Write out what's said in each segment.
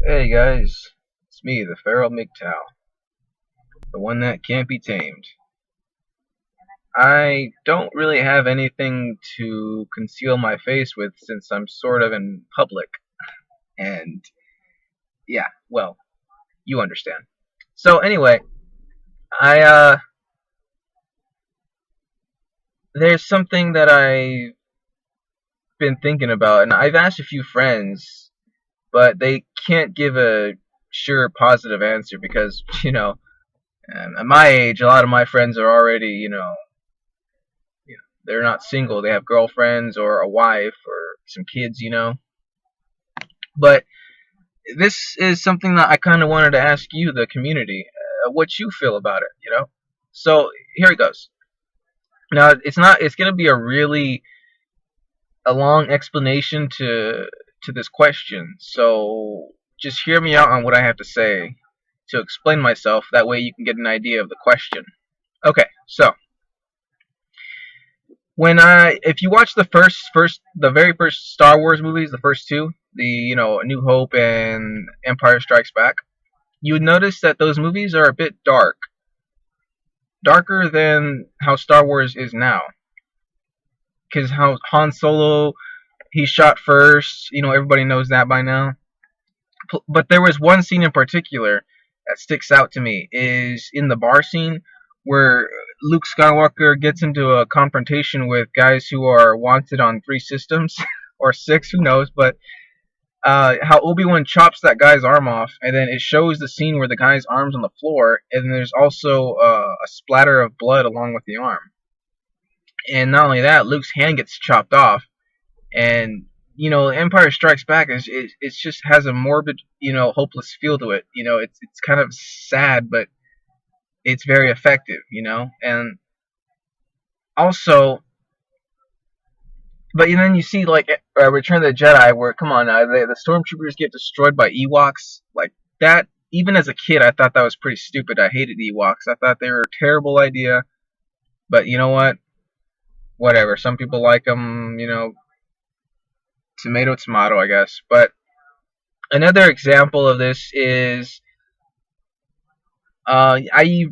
Hey guys, it's me, the Feral MGTOW, the one that can't be tamed. I don't really have anything to conceal my face with since I'm sort of in public, and yeah, well, you understand. So anyway, I there's something that I've been thinking about, and I've asked a few friends, but they can't give a sure positive answer because at my age, a lot of my friends are already they're not single. They have girlfriends or a wife or some kids. But this is something that I kind of wanted to ask you, the community, what you feel about it. So here it goes. Now it's not. It's gonna be a long explanation to this question. So just hear me out on what I have to say to explain myself. That way you can get an idea of the question. Okay, so if you watch the very first Star Wars movies, the first two, A New Hope and Empire Strikes Back, you would notice that those movies are a bit darker than how Star Wars is now. Because how Han Solo, he shot first, everybody knows that by now. But there was one scene in particular that sticks out to me, is in the bar scene where Luke Skywalker gets into a confrontation with guys who are wanted on 3 systems or 6, who knows, but how Obi-Wan chops that guy's arm off, and then it shows the scene where the guy's arm's on the floor, and there's also a splatter of blood along with the arm. And not only that, Luke's hand gets chopped off, and Empire Strikes Back it just has a morbid, hopeless feel to it. It's kind of sad, but it's very effective. And also, but then you see like Return of the Jedi, where come on, the stormtroopers get destroyed by Ewoks like that. Even as a kid, I thought that was pretty stupid. I hated Ewoks. I thought they were a terrible idea. But you know what? Whatever. Some people like them. Tomato, tomato, I guess. But another example of this is I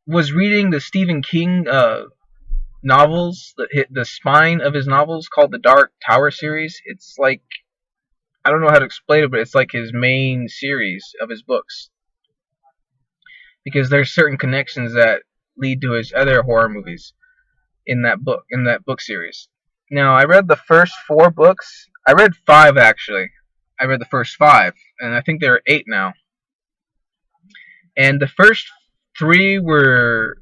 was reading the Stephen King novels, the spine of his novels, called the Dark Tower series. It's like, I don't know how to explain it, but it's like his main series of his books, because there's certain connections that lead to his other horror movies in that book series. Now, I read the first 4 books. I read 5 actually. I read the first 5, and I think there are 8 now. And the first 3 were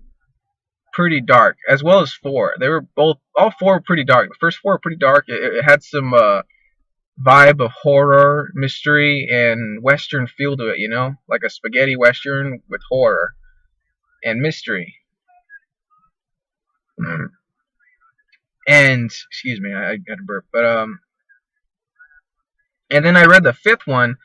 pretty dark, as well as 4. They were all 4 were pretty dark. The first 4 were pretty dark. It had some vibe of horror, mystery, and western feel to it. Like a spaghetti western with horror and mystery. And excuse me, I got a burp. But and then I read the 5th one.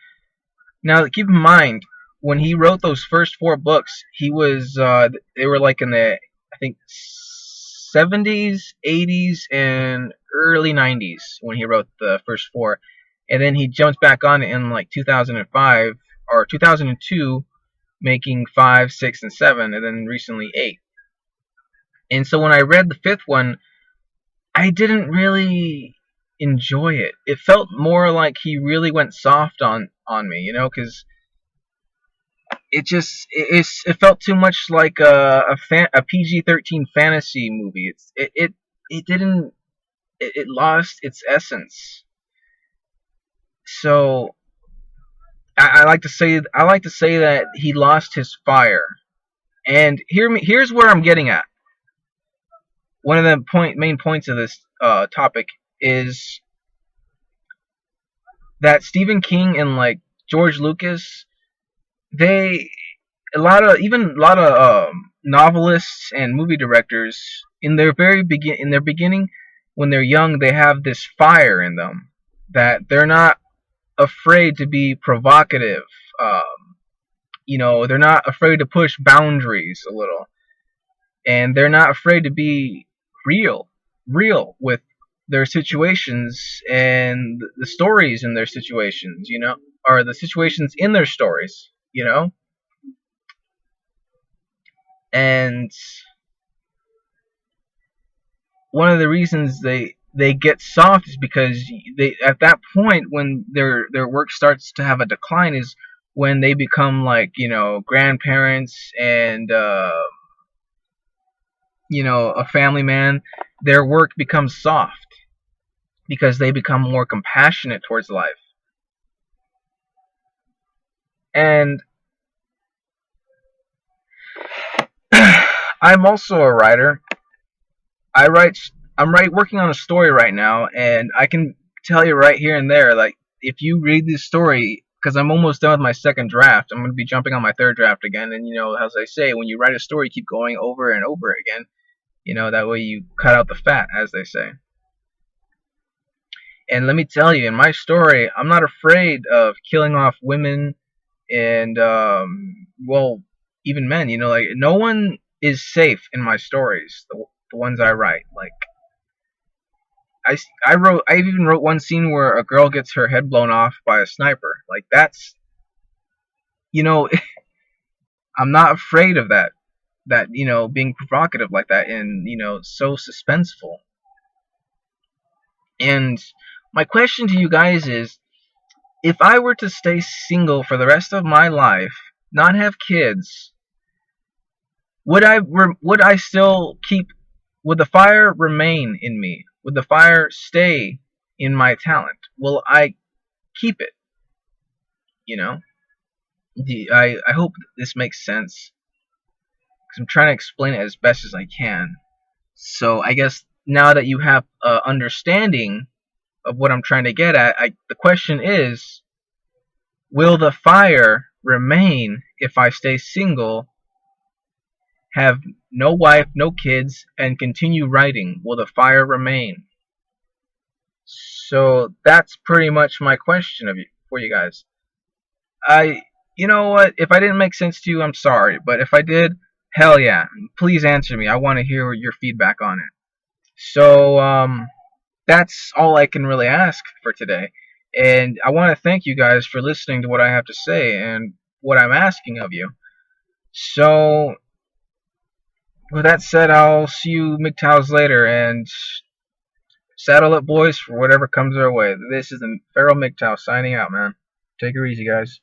Now keep in mind, when he wrote those first 4 books, they were like in the, I think, 70s, 80s, and early 90s when he wrote the first 4, and then he jumped back on it in like 2005 or 2002, making 5, 6, and 7, and then recently 8. And so when I read the 5th one, I didn't really enjoy it. It felt more like he really went soft on me, because it felt too much like a PG-13 fantasy movie. It lost its essence. So I like to say that he lost his fire. And here's where I'm getting at. One of the main points of this topic is that Stephen King and like George Lucas, they a lot of novelists and movie directors, in their beginning, when they're young, they have this fire in them that they're not afraid to be provocative. They're not afraid to push boundaries a little, and they're not afraid to be real with their situations and the stories in their situations, or the situations in their stories, and one of the reasons they get soft is because they, at that point when their work starts to have a decline, is when they become like, grandparents and a family man. Their work becomes soft because they become more compassionate towards life. And I'm also a writer. I write. I'm working on a story right now, and I can tell you right here and there, like, if you read this story, because I'm almost done with my second draft, I'm going to be jumping on my third draft again. And as I say, when you write a story, you keep going over and over again. That way you cut out the fat, as they say. And let me tell you, in my story, I'm not afraid of killing off women and, well, even men. Like, no one is safe in my stories. The ones I write, like, I even wrote one scene where a girl gets her head blown off by a sniper. Like, that's, you know, I'm not afraid of that. That, being provocative like that, and, so suspenseful. And my question to you guys is, if I were to stay single for the rest of my life, not have kids, would I still keep? Would the fire remain in me? Would the fire stay in my talent? Will I keep it? You know. I hope this makes sense, because I'm trying to explain it as best as I can. So I guess now that you have understanding of what I'm trying to get at, the question is, will the fire remain if I stay single, have no wife, no kids, and continue writing? Will the fire remain? So that's pretty much my question for you guys. You know what? If I didn't make sense to you, I'm sorry. But if I did, hell yeah, please answer me. I want to hear your feedback on it. So that's all I can really ask for today. And I want to thank you guys for listening to what I have to say and what I'm asking of you. So, with that said, I'll see you MGTOWs later, and saddle up, boys, for whatever comes our way. This is the Feral MGTOW signing out, man. Take it easy, guys.